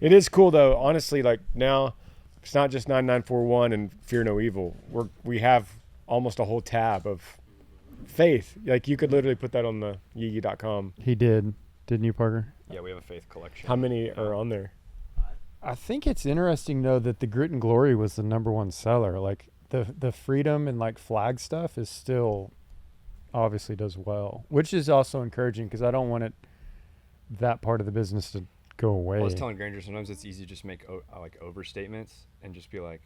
It is cool though. Honestly, like now, it's not just 9941 and Fear No Evil. We have almost a whole tab of faith. Like you could literally put that on the yeeyeelife.com. He did, didn't you, Parker? Yeah, we have a faith collection. How many are on there? I think it's interesting though that the Grit and Glory was the #1 seller. Like the freedom and like flag stuff is still obviously does well, which is also encouraging because I don't want that part of the business to go away. I was telling Granger sometimes it's easy to just make like overstatements and just be like,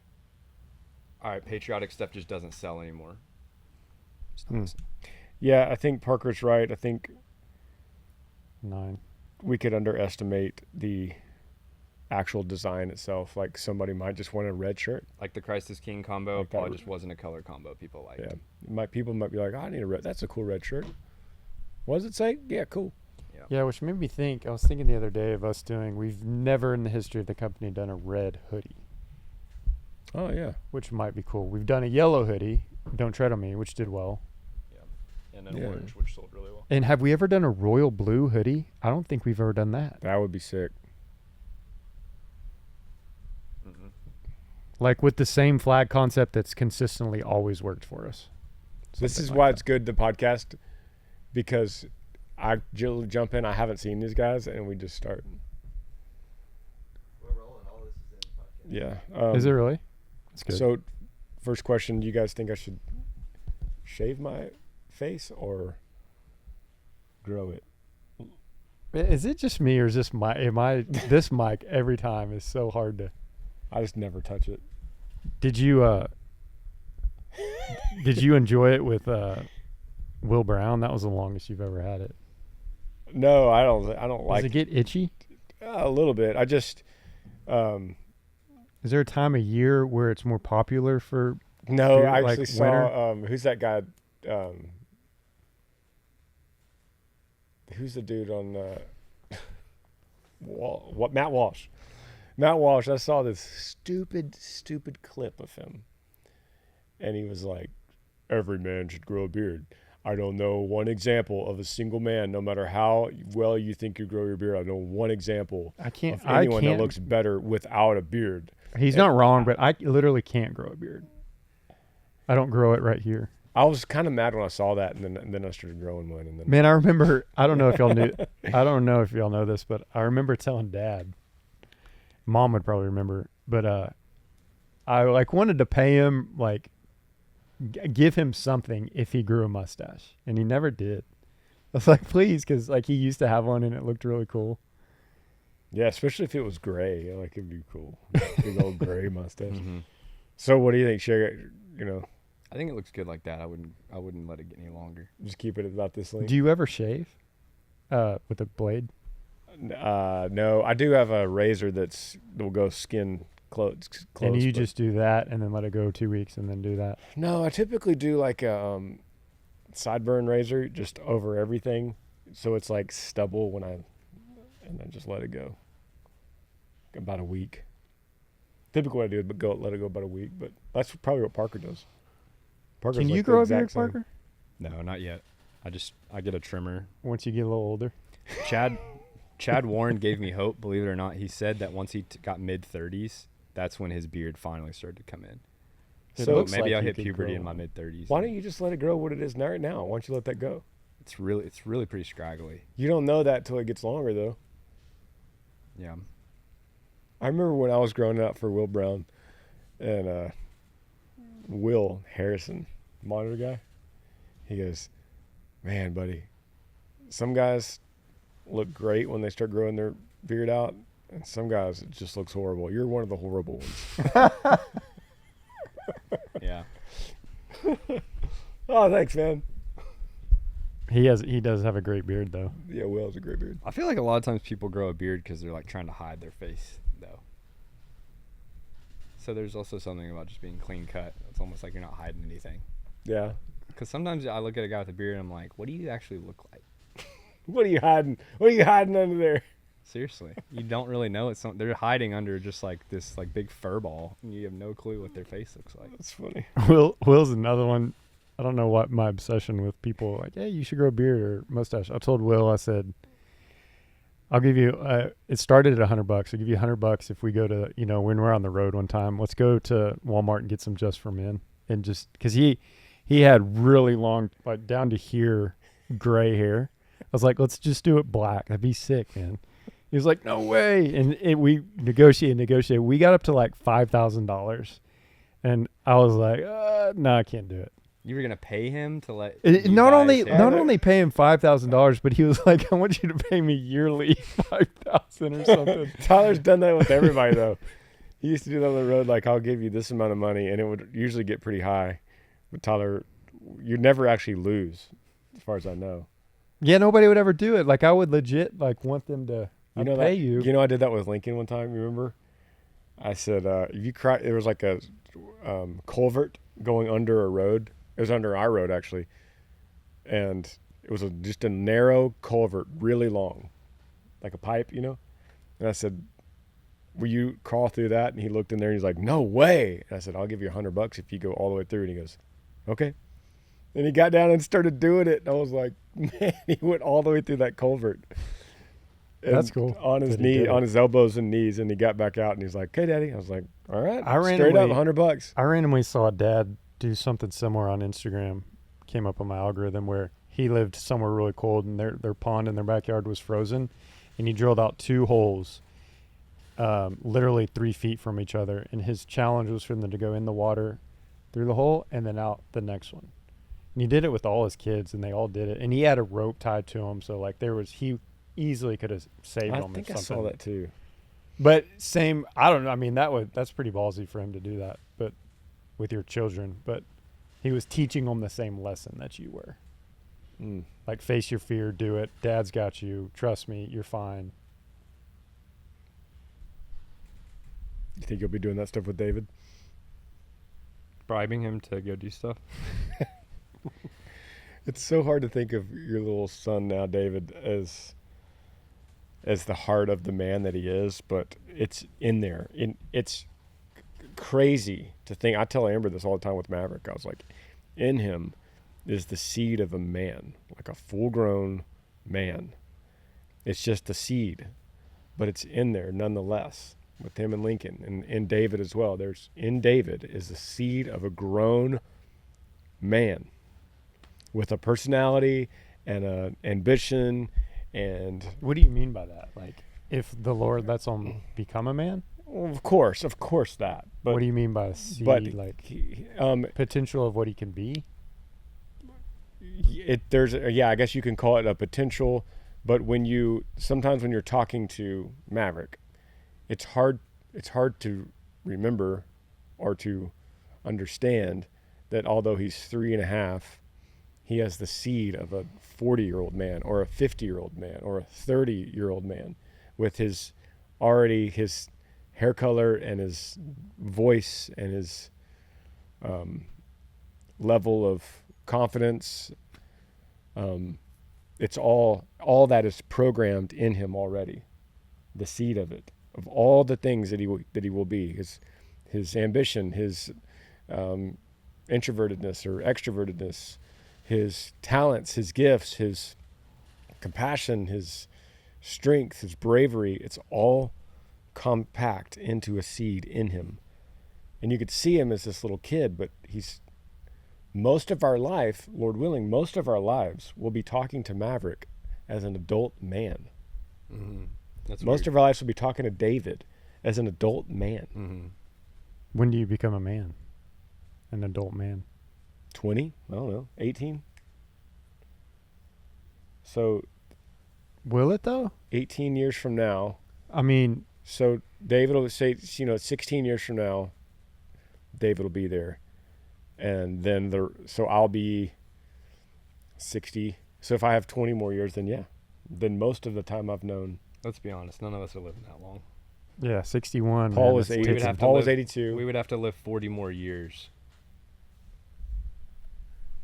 all right, patriotic stuff just doesn't sell anymore. Yeah, I think Parker's right. I think 9. we could underestimate the actual design itself. Like somebody might just want a red shirt. Like the Christ is King combo Like that probably would- just wasn't a color combo people liked. Yeah, people might be like, I need a red. That's a cool red shirt. What does it say? Yeah, cool. Yeah, which made me think. I was thinking the other day of us doing. We've never in the history of the company done a red hoodie, Oh yeah. which might be cool. We've done a yellow hoodie, Don't Tread on Me, which did well. And then Yeah. orange, which sold really well. And have we ever done a royal blue hoodie? I don't think we've ever done that. That would be sick. Mm-hmm. Like with the same flag concept that's consistently always worked for us. This Something is like why that. it's good, the podcast, because I jump in. I haven't seen these guys, and we just start. We're rolling. All this is in the podcast. Yeah. Is it really? That's good. So, first question: do you guys think I should shave my face or grow it? Is it just me or is this this mic every time is so hard to? I just never touch it. Did you enjoy it with Will Brown? That was the longest you've ever had it. No, I don't. I don't Does like it get itchy? a little bit. I just Is there a time of year where it's more popular for? no. Dude, I like actually saw who's that guy? Who's the dude on Matt Walsh. Matt Walsh. I saw this stupid clip of him, and he was like, "Every man should grow a beard." I don't know one example of a single man, no matter how well you think you grow your beard. I know one example I can't. of anyone I can't. that looks better without a beard. He's not wrong, but I literally can't grow a beard. I don't grow it right here. I was kind of mad when I saw that, and then I started growing one. And then Man, I remember. I don't know if y'all knew. I don't know if y'all know this, but I remember telling Dad. Mom would probably remember, but I like wanted to pay him like give him something if he grew a mustache, and he never did. I was like, please, because like he used to have one and it looked really cool. yeah, especially if it was gray, like it'd be cool. Big old gray mustache. Mm-hmm. So, what do you think, Shay? You know, I think it looks good like that. I wouldn't let it get any longer. just keep it about this length. Do you ever shave with a blade? No, I do have a razor that will go skin close. And you but- just do that and then let it go 2 weeks and then do that. No, I typically do like a sideburn razor just over everything, so it's like stubble and then just let it go. About a week. Typically, what I do is let it go about a week, but that's probably what Parker does. Parker's Can like you the grow a exact beard, same. Parker? No, not yet. I get a trimmer. Once you get a little older. Chad Warren gave me hope, believe it or not. He said that once he got mid-30s, that's when his beard finally started to come in. It So looks maybe like I'll you hit could puberty grow in my one. mid-30s. Why don't you just let it grow what it is right now? Why don't you let that go? It's really pretty scraggly. You don't know that till it gets longer, though. Yeah. I remember when I was growing up for Will Brown and Will Harrison, monitor guy. He goes, "Man, buddy, some guys look great when they start growing their beard out, and some guys it just looks horrible. You're one of the horrible ones." Yeah. Oh, thanks, man. He does have a great beard though. Yeah, Will has a great beard. I feel like a lot of times people grow a beard because they're like trying to hide their face, though. So there's also something about just being clean cut. It's almost like you're not hiding anything. Yeah. Because sometimes I look at a guy with a beard and I'm like, what do you actually look like? What are you hiding? What are you hiding under there? Seriously, you don't really know it's they're hiding under just like this like big fur ball, and you have no clue what their face looks like. That's funny. Will's another one. I don't know what my obsession with people like, hey, you should grow a beard or mustache. I told Will, I said, I'll give you. It started at $100. I'll give you $100 if we go to, when we're on the road one time. Let's go to Walmart and get some Just for Men, and just because he had really long, like down to here, gray hair. I was like, let's just do it black. That'd be sick, man. He was like, no way, and we negotiated. We got up to like $5,000, and I was like, no, I can't do it. You were gonna pay him to let Not only pay him $5,000, but he was like, I want you to pay me yearly $5,000 or something. Tyler's done that with everybody though. He used to do that on the road, like I'll give you this amount of money, and it would usually get pretty high. But Tyler, you'd never actually lose, as far as I know. Yeah, nobody would ever do it. Like I would legit like want them to pay you. You know, I did that with Lincoln one time. You remember? I said, if you cry, there was like a culvert going under a road. It was under our road, actually. And it was just a narrow culvert, really long, like a pipe, And I said, will you crawl through that? And he looked in there and he's like, no way. And I said, I'll give you $100 if you go all the way through. And he goes, okay. And he got down and started doing it. And I was like, man, he went all the way through that culvert. And that's cool. On his on his elbows and knees. And he got back out and he's like, okay, Daddy. I was like, all right. Straight up $100. I randomly saw Dad do something similar on Instagram. Came up on my algorithm where he lived somewhere really cold and their pond in their backyard was frozen, and he drilled out 2 holes literally 3 feet from each other, and his challenge was for them to go in the water through the hole and then out the next one. And he did it with all his kids, and they all did it, and he had a rope tied to him, so like he easily could have saved them. I think I saw that too. But same, I don't know, I mean that's pretty ballsy for him to do that, but with your children. But he was teaching them the same lesson that you were. Like, face your fear, do it. Dad's got you. Trust me, you're fine. You think you'll be doing that stuff with David? Bribing him to go do stuff? It's so hard to think of your little son now, David, as the heart of the man that he is, but it's in there. It's crazy to think. I tell Amber this all the time with Maverick. I was like, in him is the seed of a man, like a full-grown man. It's just the seed, but it's in there nonetheless with him and Lincoln and David as well. In David is the seed of a grown man with a personality and an ambition. And what do you mean by that? Like, if the Lord lets him become a man? Well, of course that. But what do you mean by seed? But like potential of what he can be? I guess you can call it a potential. But sometimes when you're talking to Maverick, it's hard to remember or to understand that although he's 3.5, he has the seed of a 40-year-old man or a 50-year-old man or a 30-year-old man with his hair color and his voice and his level of confidence. It's all that is programmed in him already. The seed of it, of all the things that he will be, his ambition, his introvertedness or extrovertedness, his talents, his gifts, his compassion, his strength, his bravery. It's all compact into a seed in him. And you could see him as this little kid, but most of our life, Lord willing, most of our lives will be talking to Maverick as an adult man. Mm-hmm. Most of our lives will be talking to David as an adult man. Mm-hmm. When do you become a man? An adult man? 20? I don't know. 18? So... Will it, though? 18 years from now. I mean... So David will say, 16 years from now, David will be there. And then so I'll be 60. So if I have 20 more years, then most of the time I've known. Let's be honest, none of us are living that long. Yeah, 61. Paul was 80. Paul was 82. We would have to live 40 more years.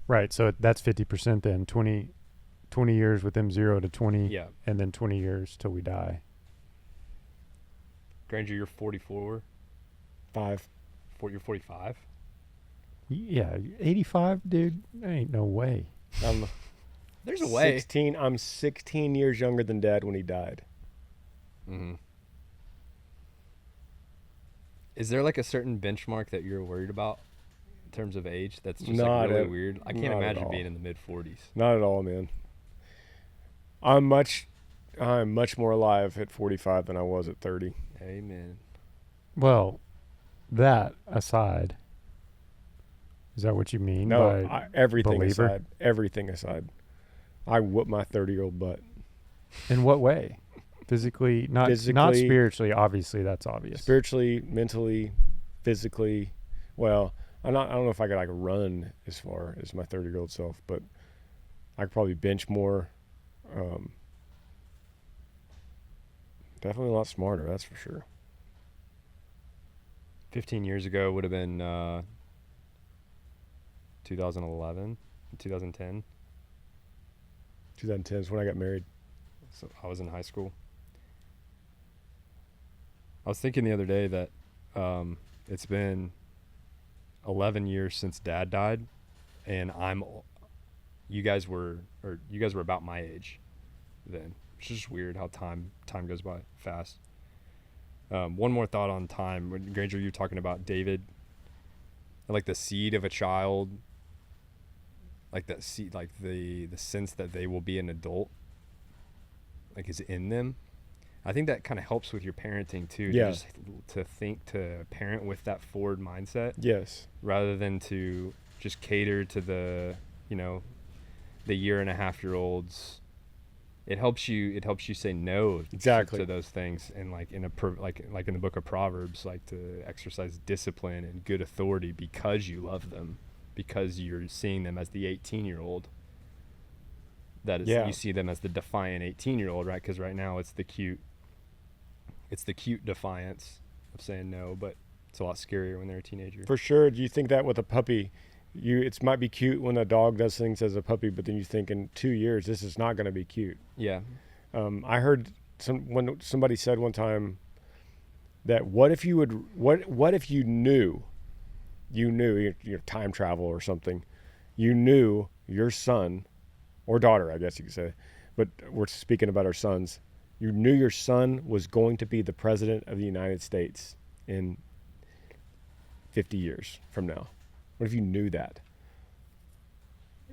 Right, so that's 50% then. 20 years with them 0 to 20. Yeah. And then 20 years till we die. Granger, you're 44. 5. You're 45? Yeah, 85, dude. There ain't no way. There's a way. I'm 16 years younger than Dad when he died. Mm-hmm. Is there like a certain benchmark that you're worried about in terms of age? That's just Not like really at- weird. I can't not at imagine all. being in the mid 40s. Not at all, man. I'm much more alive at 45 than I was at 30. Amen. Well, that aside, is that what you mean No, by everything believer? aside. Everything aside. I whoop my 30-year-old butt. In what way? Physically, not Physically- spiritually. Obviously, that's obvious. Spiritually, mentally, physically. Well, I don't know if I could like run as far as my 30-year-old self, but I could probably bench more. Definitely a lot smarter, that's for sure. 15 years ago would have been 2011, 2010. 2010 is when I got married. So I was in high school. I was thinking the other day that it's been 11 years since Dad died, and you guys were about my age then. It's just weird how time goes by fast. One more thought on time. When Granger, you were talking about David, like the seed of a child, like that seed, like the sense that they will be an adult, like is in them. I think that kind of helps with your parenting too. Yeah. To parent with that forward mindset Yes. rather than to just cater to the year and a half year olds. It helps you say no Exactly. to those things, and like in the book of Proverbs, like to exercise discipline and good authority because you love them, because you're seeing them as the 18-year-old. That is, Yeah. you see them as the defiant 18-year-old, right? Because right now it's the cute defiance of saying no, but it's a lot scarier when they're a teenager. For sure. Do you think that with a puppy? It might be cute when a dog does things as a puppy, but then you think in 2 years this is not going to be cute. Yeah. I heard somebody said one time that what if you knew your time travel or something, you knew your son or daughter, I guess you could say, but we're speaking about our sons. You knew your son was going to be the president of the United States in 50 years from now. What if you knew that?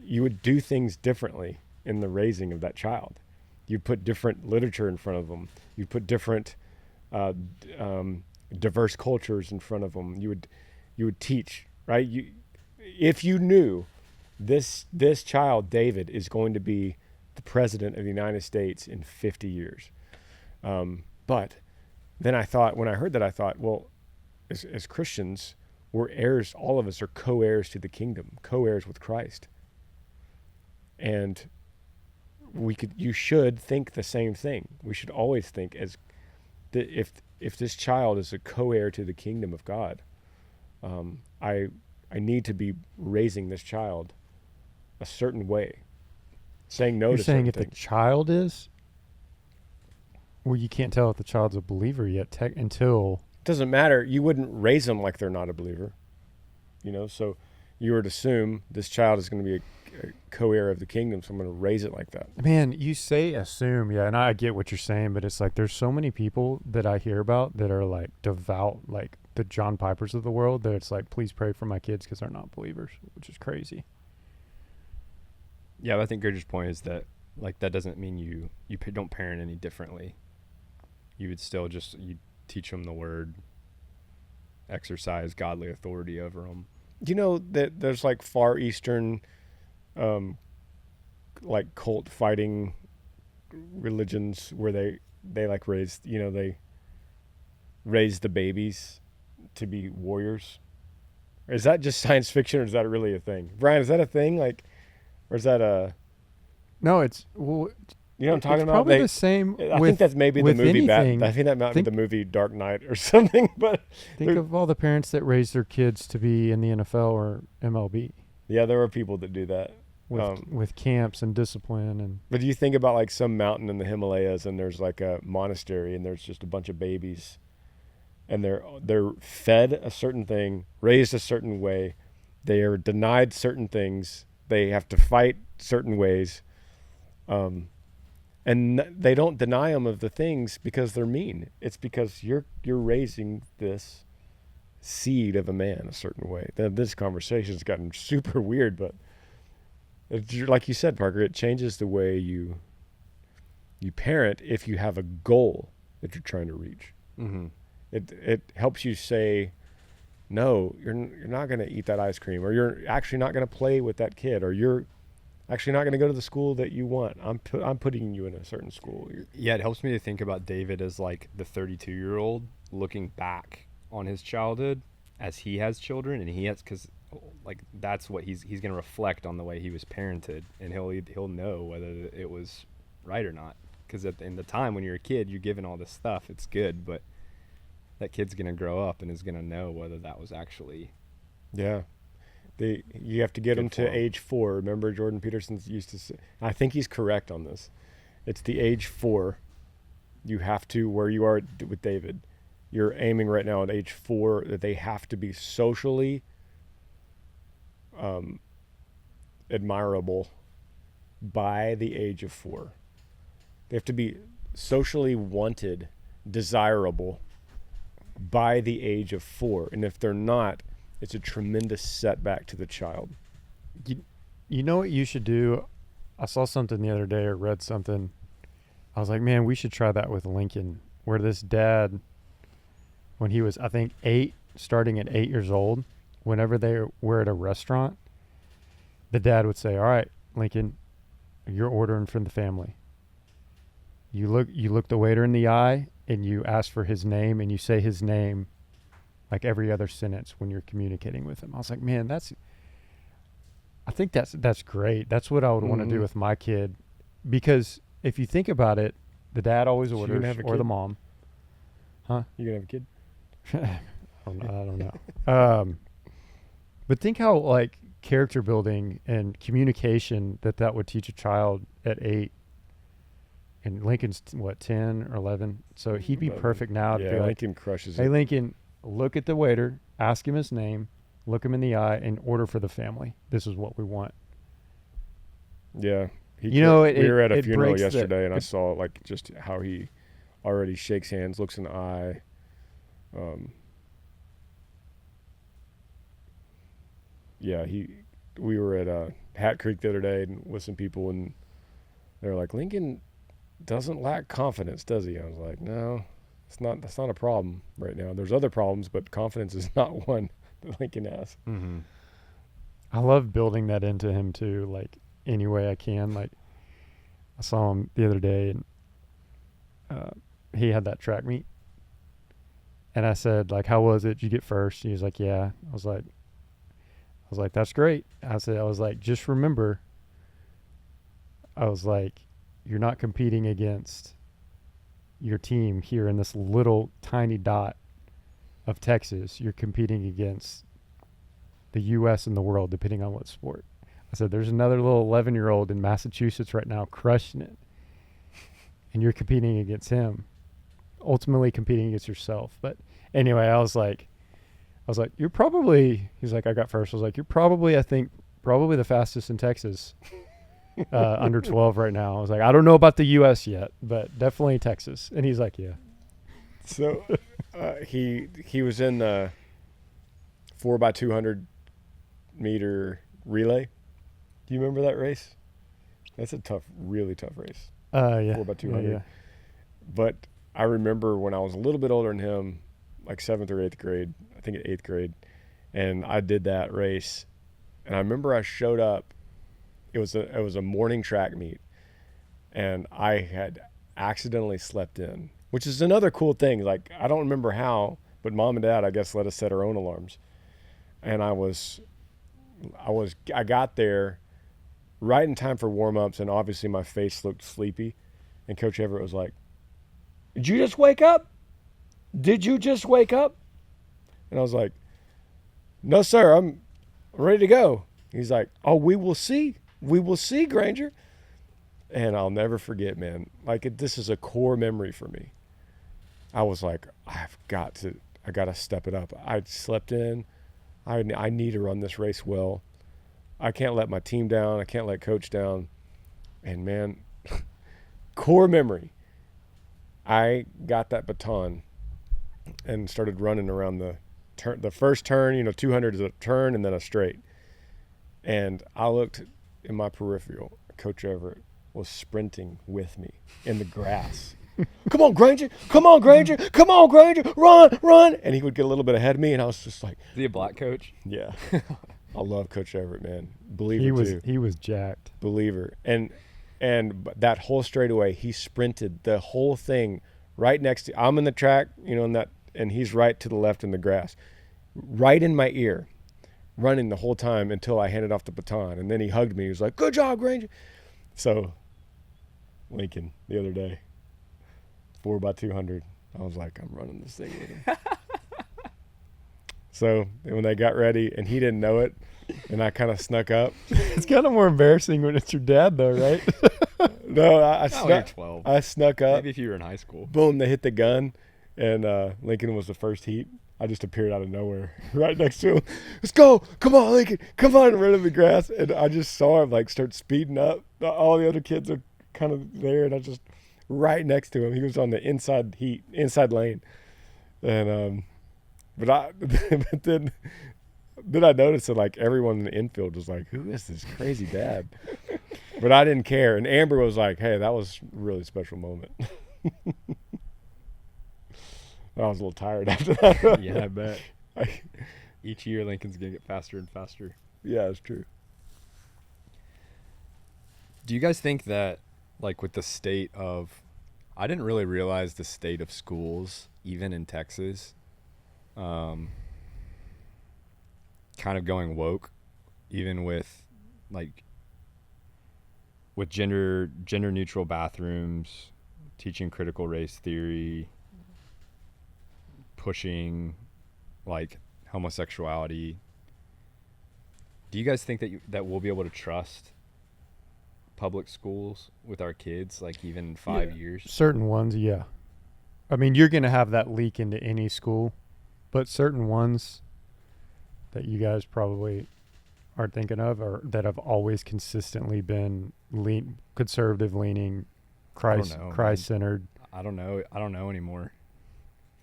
You would do things differently in the raising of that child. You'd put different literature in front of them. You'd put different diverse cultures in front of them. You would teach, right? If you knew this child, David, is going to be the president of the United States in 50 years. But then when I heard that, I thought, well, as Christians, we're heirs. All of us are co-heirs to the kingdom, co-heirs with Christ. And you should think the same thing. We should always think if this child is a co-heir to the kingdom of God, I need to be raising this child a certain way, saying no You're to saying certain if things. the child is, well, you can't tell if the child's a believer yet until. Doesn't matter. You wouldn't raise them like they're not a believer, so you would assume this child is going to be a co-heir of the kingdom, so I'm going to raise it like that. Man, you say assume, yeah, and I get what you're saying, but it's like there's so many people that I hear about that are like devout, like the John Pipers of the world, that it's like, please pray for my kids because they're not believers, which is crazy. Yeah, but I think Gridger's point is that like that doesn't mean you don't parent any differently. You would still you teach them the word, exercise godly authority over them. You know that there's like Far Eastern, like cult fighting religions where they like raise the babies to be warriors. Is that just science fiction or is that really a thing? Brian, is that a thing? Like, or is that No, it's well, you know what I'm talking it's about? probably the same. I think that's maybe the with movie. anything. I think that might be Think- the movie Dark Knight or something. But Think of all the parents that raise their kids to be in the NFL or MLB yeah, there are people that do that. with camps and discipline and. But do you think about like some mountain in the Himalayas and there's like a monastery and there's just a bunch of babies and they're fed a certain thing, raised a certain way, they are denied certain things, they have to fight certain ways. And they don't deny them of the things because they're mean. It's because you're raising this seed of a man a certain way. This conversation's gotten super weird, but like you said, Parker, it changes the way you parent if you have a goal that you're trying to reach. Mm-hmm. It helps you say, no, you're not going to eat that ice cream, or you're actually not going to play with that kid, or you're actually not going to go to the school that you want. I'm putting you in a certain school. Yeah, it helps me to think about David as like the 32-year-old looking back on his childhood as he has children, and he has, because like that's what he's going to reflect on the way he was parented, and he'll know whether it was right or not. Because in the time when you're a kid, you're given all this stuff. It's good, but that kid's going to grow up and is going to know whether that was actually. Yeah. You have to get them to age 4. Remember, Jordan Peterson used to say, I think he's correct on this. It's the age 4. You have to, where you are with David, you're aiming right now at age 4 that they have to be socially admirable by the age of 4. They have to be socially wanted, desirable by the age of 4. And if they're not, it's a tremendous setback to the child. You know what you should do? I saw something the other day or read something. I was like, man, we should try that with Lincoln, where this dad, when he was, I think, 8, starting at 8 years old, whenever they were at a restaurant, the dad would say, all right, Lincoln, you're ordering from the family. You look the waiter in the eye and you ask for his name and you say his name like every other sentence when you're communicating with him. I was like, man, I think that's great. That's what I would want to do with my kid, because if you think about it, the dad always orders, or the mom. Huh? You gonna have a kid? I don't know. But think how like character building and communication that would teach a child at 8. And Lincoln's, 10 or 11? So he'd be perfect now. Yeah, to be like, Lincoln crushes hey, it. Lincoln, look at the waiter, ask him his name, look him in the eye, and order for the family. This is what we want. Yeah. We were at a funeral yesterday, and I saw like just how he already shakes hands, looks in the eye. We were at Hat Creek the other day with some people, and they're like, Lincoln doesn't lack confidence, does he? I was like, no, that's not a problem right now. There's other problems, but confidence is not one that Lincoln has. Mm-hmm. I love building that into him too, like any way I can. Like I saw him the other day, and he had that track meet, and I said, like, how was it? Did you get first? He was like, yeah. I was like, that's great. I was like, just remember, I was like, you're not competing against your team here in this little tiny dot of Texas. You're competing against the U.S. and the world, depending on what sport. I said, there's another little 11-year-old in Massachusetts right now crushing it, and you're competing against him, ultimately competing against yourself. But anyway, I was like, you're probably, he's like, I got first. I was like, you're probably, I think, the fastest in Texas. Under 12 right now. I was like, I don't know about the U.S. yet, but definitely Texas. And he's like, yeah. So he was in the 4x200 meter relay. Do you remember that race? That's a really tough race. Yeah. 4x200. Yeah. But I remember when I was a little bit older than him, like 7th or 8th grade, I think 8th grade, and I did that race. And I remember I showed up. It was a morning track meet, and I had accidentally slept in, which is another cool thing. Like, I don't remember how, but Mom and Dad, I guess, let us set our own alarms. And I got there right in time for warm-ups, and obviously my face looked sleepy. And Coach Everett was like, did you just wake up? Did you just wake up? And I was like, no, sir, I'm ready to go. He's like, oh, we will see. We will see, Granger. And I'll never forget, man. Like, this is a core memory for me. I was like, I got to step it up. I slept in. I need to run this race well. I can't let my team down. I can't let Coach down. And, man, core memory. I got that baton and started running around the first turn. 200 is a turn and then a straight. And I looked in my peripheral. Coach Everett was sprinting with me in the grass. Come on, Granger. Come on, Granger. Come on, Granger. Run, run. And he would get a little bit ahead of me, and I was just like. Is he a black coach? Yeah. I love Coach Everett, man. Believer, too. He was jacked. Believer. And that whole straightaway, he sprinted the whole thing right next to. I'm in the track, and he's right to the left in the grass. Right in my ear, running the whole time until I handed off the baton. And then he hugged me. He was like, good job, Granger. So, Lincoln, the other day. 4x200. I was like, I'm running this thing with him. So when they got ready, and he didn't know it, and I kind of snuck up. It's kind of more embarrassing when it's your dad, though, right? No, I Not when you're snuck. 12. I snuck up. Maybe if you were in high school. Boom! They hit the gun, and Lincoln was the first heat. I just appeared out of nowhere, right next to him. Let's go! Come on, Lincoln! Come on! Ran in the grass, and I just saw him start speeding up. All the other kids are kind of there, and I just. Right next to him. He was on the inside lane. And but then I noticed that everyone in the infield was like, who is this crazy dad? But I didn't care. And Amber was like, hey, that was a really special moment. I was a little tired after that. Yeah, I bet. Each year Lincoln's gonna get faster and faster. Yeah, it's true. Do you guys think that with the state of, I didn't really realize the state of schools, even in Texas, kind of going woke, even with gender neutral bathrooms, teaching critical race theory, pushing homosexuality. Do you guys think that we'll be able to trust public schools with our kids, even in 5 years? Certain ones, yeah. I mean, you're going to have that leak into any school, but certain ones that you guys probably aren't thinking of, or that have always consistently been conservative leaning, Christ centered. I don't know anymore.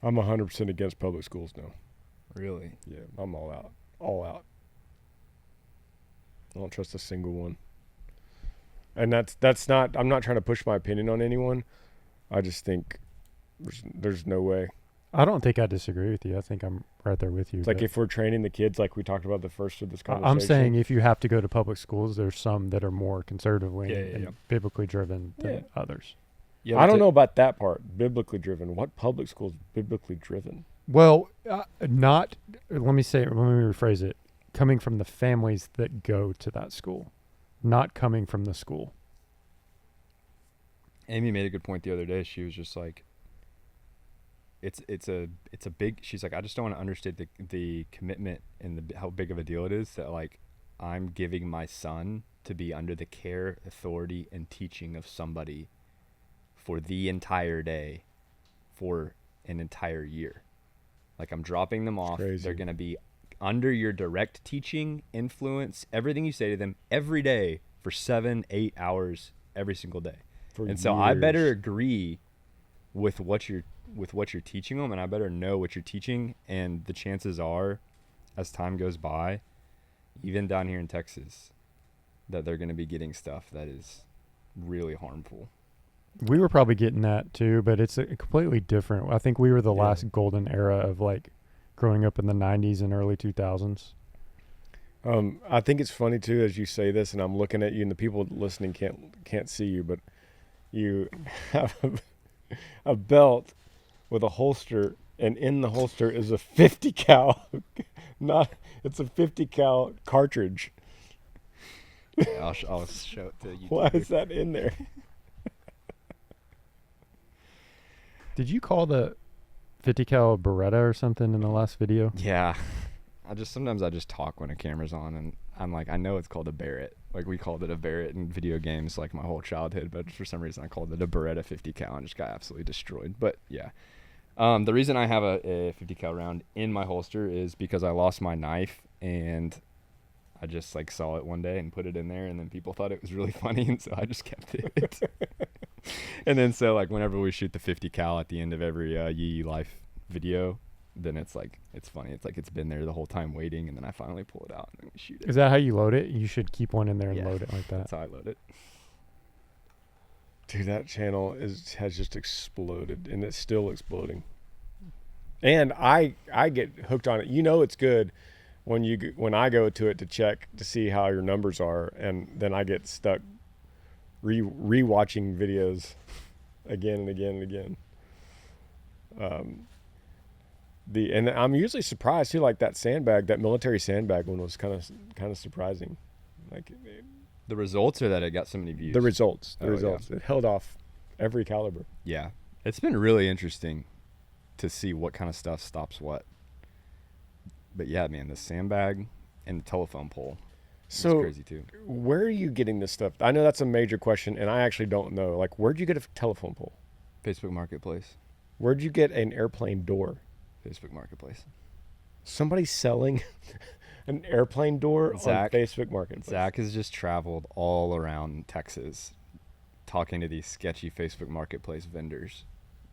I'm 100% against public schools now. Really? Yeah, I'm all out. I don't trust a single one. And that's not, I'm not trying to push my opinion on anyone. I just think there's no way. I don't think I disagree with you. I think I'm right there with you. It's if we're training the kids like we talked about the first of this conversation. I'm saying if you have to go to public schools, there's some that are more conservatively and biblically driven than others. Yeah, I don't know about that part, biblically driven. What public school is biblically driven? Well, let me rephrase it. Coming from the families that go to that school. Not coming from the school. Amy made a good point the other day. She was just like, it's a big. She's like, I just don't want to understate the commitment and how big of a deal it is that I'm giving my son to be under the care, authority, and teaching of somebody for the entire day, for an entire year. I'm dropping them off. Crazy. They're gonna be under your direct teaching, influence, everything you say to them every day for 7-8 hours every single day. So I better agree with what you're teaching them, and I better know what you're teaching. And the chances are, as time goes by, even down here in Texas, that they're going to be getting stuff that is really harmful. We were probably getting that too, but it's a completely different. I think we were the last golden era of growing up in the 90s and early 2000s. I think it's funny too as you say this, and I'm looking at you, and the people listening can't see you, but you have a belt with a holster, and in the holster is a 50 cal. It's a 50 cal cartridge. Yeah, I'll show it to you. Why is that in there? Did you call the 50 cal Beretta or something in the last video? Yeah. Sometimes I just talk when a camera's on, and I'm like, I know it's called a Barrett. We called it a Barrett in video games my whole childhood, but for some reason I called it a Beretta 50 cal and just got absolutely destroyed. But yeah. The reason I have a 50 cal round in my holster is because I lost my knife, and I just saw it one day and put it in there, and then people thought it was really funny, and so I just kept it. And then so like whenever we shoot the 50 cal at the end of every Yee Yee Life video, then it's like, it's funny. It's like it's been there the whole time waiting, and then I finally pull it out and then we shoot it. Is that how you load it? You should keep one in there and Yeah. load it like that. That's how I load it. Dude, that channel has just exploded, and it's still exploding. And I get hooked on it. You know it's good when I go to it to check to see how your numbers are, and then I get stuck re-watching videos again and again and again. And I'm usually surprised too, like that military sandbag one was kind of surprising. Like The results are that it got so many views. the results. Oh, yeah. It held off every caliber. Yeah. It's been really interesting to see what kind of stuff stops what. But yeah, man, the sandbag and the telephone pole. So It's crazy too. where are you getting this stuff? I know that's a major question, and I actually don't know. Like, where'd you get a telephone pole? Facebook Marketplace. Where'd you get an airplane door? Facebook Marketplace. Somebody selling an airplane door Zach- on Facebook Marketplace. Zach has just traveled all around Texas talking to these sketchy Facebook Marketplace vendors.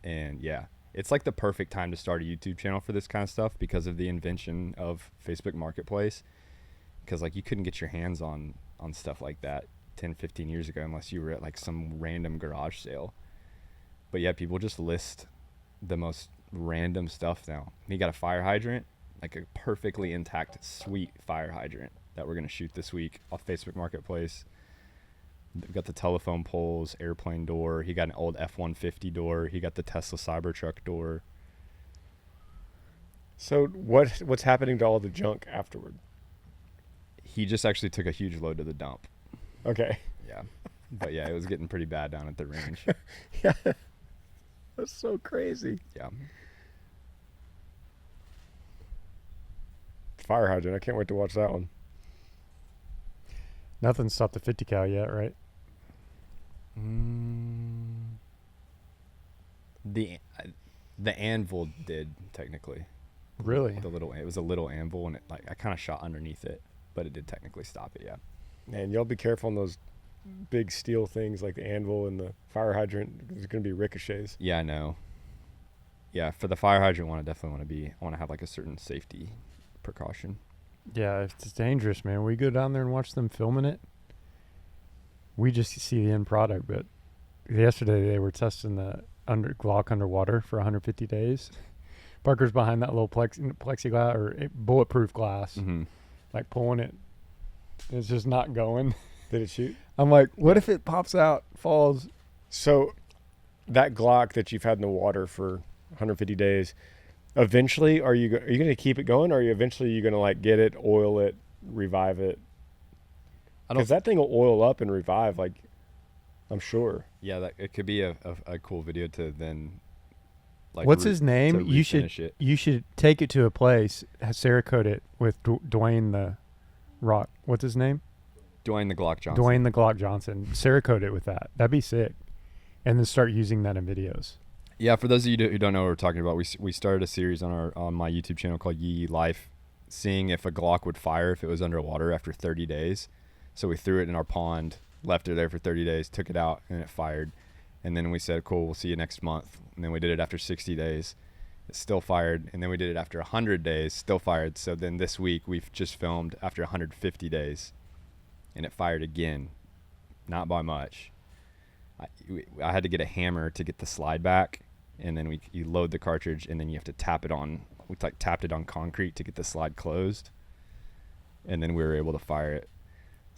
And yeah, it's like the perfect time to start a YouTube channel for this kind of stuff because of the invention of Facebook Marketplace. Because like you couldn't get your hands on stuff like that 10, 15 years ago unless you were at like some random garage sale. But yeah, people just list the most random stuff now. He got a fire hydrant, like a perfectly intact, sweet fire hydrant that we're going to shoot this week off Facebook Marketplace. We've got the telephone poles, airplane door. He got an old F-150 door. He got the Tesla Cybertruck door. So what's happening to all the junk afterward? He just actually took a huge load to the dump. Okay. Yeah. But yeah, it was getting pretty bad down at the range. Yeah. That's so crazy. Yeah. Fire hydrant. I can't wait to watch that one. Nothing stopped the 50 cal yet, right? The anvil did technically. Really? It was a little anvil, and I kind of shot underneath it, but it did technically stop it. Yeah. Man, y'all be careful on those big steel things like the anvil and the fire hydrant. There's going to be ricochets. Yeah, I know. Yeah, for the fire hydrant one, I definitely want to have like a certain safety precaution. Yeah, it's dangerous, man. We go down there and watch them filming it. We just see the end product, but yesterday they were testing the Glock underwater for 150 days. Parker's behind that little plexiglass or bulletproof glass, like pulling it. It's just not going. Did it shoot? I'm like, what if it pops out, falls? So that Glock that you've had in the water for 150 days, eventually are you going to keep it going, or are you eventually going to like get it, oil it, revive it? Because that thing will oil up and revive, like, I'm sure. Yeah, that it could be a cool video to then. Like What's his name? to You should refinish it. you should take it to a place, Cerakote it with Dwayne the Rock. What's his name? Dwayne the Glock Johnson. Dwayne the Glock Johnson. Cerakote it with that. That'd be sick. And then start using that in videos. Yeah, for those of you who don't know what we're talking about, we started a series on my YouTube channel called Yee Yee Life, seeing if a Glock would fire if it was underwater after 30 days. So we threw it in our pond, left it there for 30 days, took it out, and it fired. And then we said, cool, we'll see you next month. And then we did it after 60 days. It still fired. And then we did it after 100 days, still fired. So then this week we've just filmed after 150 days. And it fired again. Not by much. I had to get a hammer to get the slide back. And then you load the cartridge, and then you have to tap it on. We tapped it on concrete to get the slide closed. And then we were able to fire it.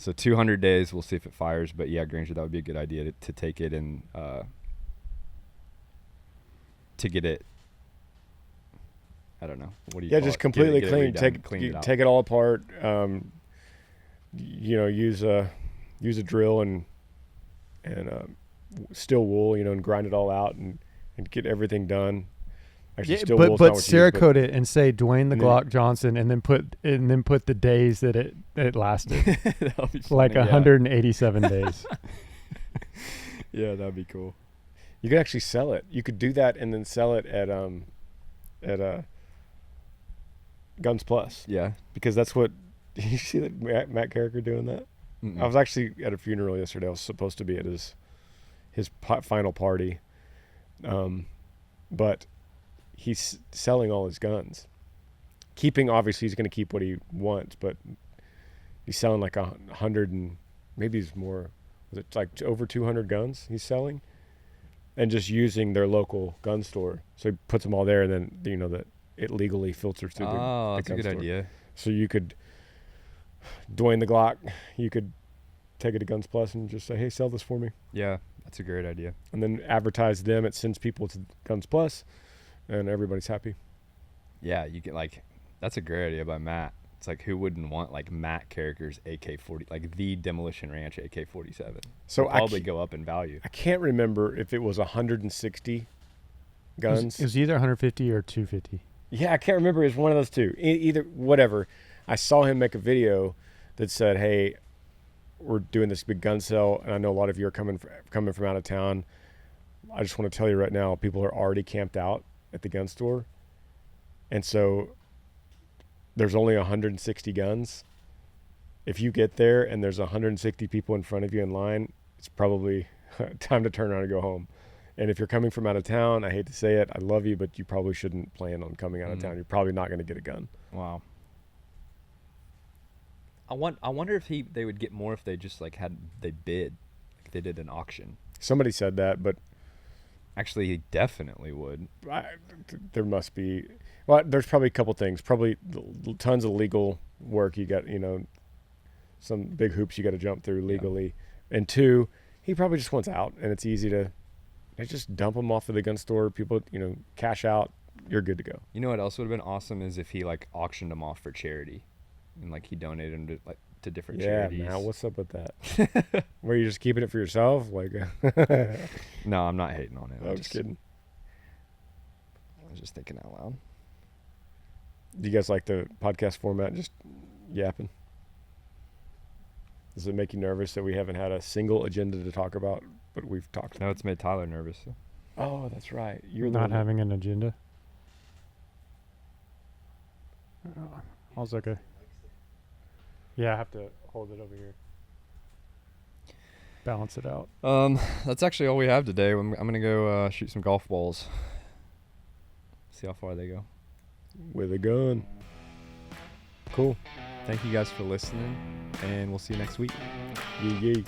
So 200 days, we'll see if it fires. But yeah, Granger, that would be a good idea to take it and to get it. I don't know. What do you? Yeah, call just it? completely Get it clean. redone, clean it out. Take it all apart. Use a drill and steel wool. And grind it all out and get everything done. Actually, Yeah, steel but wool's not what you use, Cerakote it and say Dwayne the And then- Glock Johnson, and then put the days that it lasted, That'll be like funny, yeah. 187 days. Yeah, that'd be cool. You could actually sell it. You could do that and then sell it at Guns Plus, Yeah. because that's what you see that Matt Carricker doing that. Mm-mm. I was actually at a funeral yesterday. I was supposed to be at his his final party. But he's selling all his guns. Obviously he's going to keep what he wants, but he's selling like 100 and maybe it's more. Was it like over 200 guns he's selling? And just using their local gun store. So he puts them all there, and then, you know, that it legally filters through the that's a gun good store. idea. So you could, Dwayne the Glock, you could take it to Guns Plus and just say, hey, sell this for me. Yeah, that's a great idea. And then advertise them. It sends people to Guns Plus, and everybody's happy. Yeah, you get like, that's a great idea by Matt. It's like, who wouldn't want like Matt Carricker's AK-40, like the Demolition Ranch AK-47? So It'll probably go up in value. I can't remember if it was 160 guns. It was either 150 or 250. Yeah, I can't remember. It was one of those two. Either, whatever. I saw him make a video that said, hey, we're doing this big gun sale, and I know a lot of you are coming from out of town. I just want to tell you right now, people are already camped out at the gun store. And so there's only 160 guns. If you get there and there's 160 people in front of you in line, it's probably time to turn around and go home. And if you're coming from out of town, I hate to say it, I love you, but you probably shouldn't plan on coming out of town. You're probably not going to get a gun. Wow. I wonder if they would get more if they just like they bid, like they did an auction. Somebody said that, but Actually, he definitely would. there must be. Well, there's probably a couple things. Probably tons of legal work. You got, you know, some big hoops you got to jump through legally. Yeah. And two, he probably just wants out, and it's easy to just dump them off at the gun store. People, you know, cash out. You're good to go. You know what else would have been awesome is if he like auctioned them off for charity, and like he donated them to different charities. Yeah, man, what's up with that? Were you just keeping it for yourself? Like, no, I'm not hating on it. I'm just kidding. I was just thinking out loud. Do you guys like the podcast format, just yapping? Does it make you nervous that we haven't had a single agenda to talk about, but we've talked? No, it's made Tyler nervous. Oh, that's right. You're Not having an agenda. I was okay. Yeah, I have to hold it over here. Balance it out. That's actually all we have today. I'm gonna go shoot some golf balls. See how far they go. With a gun. Cool. Thank you guys for listening, and we'll see you next week. Yee yee.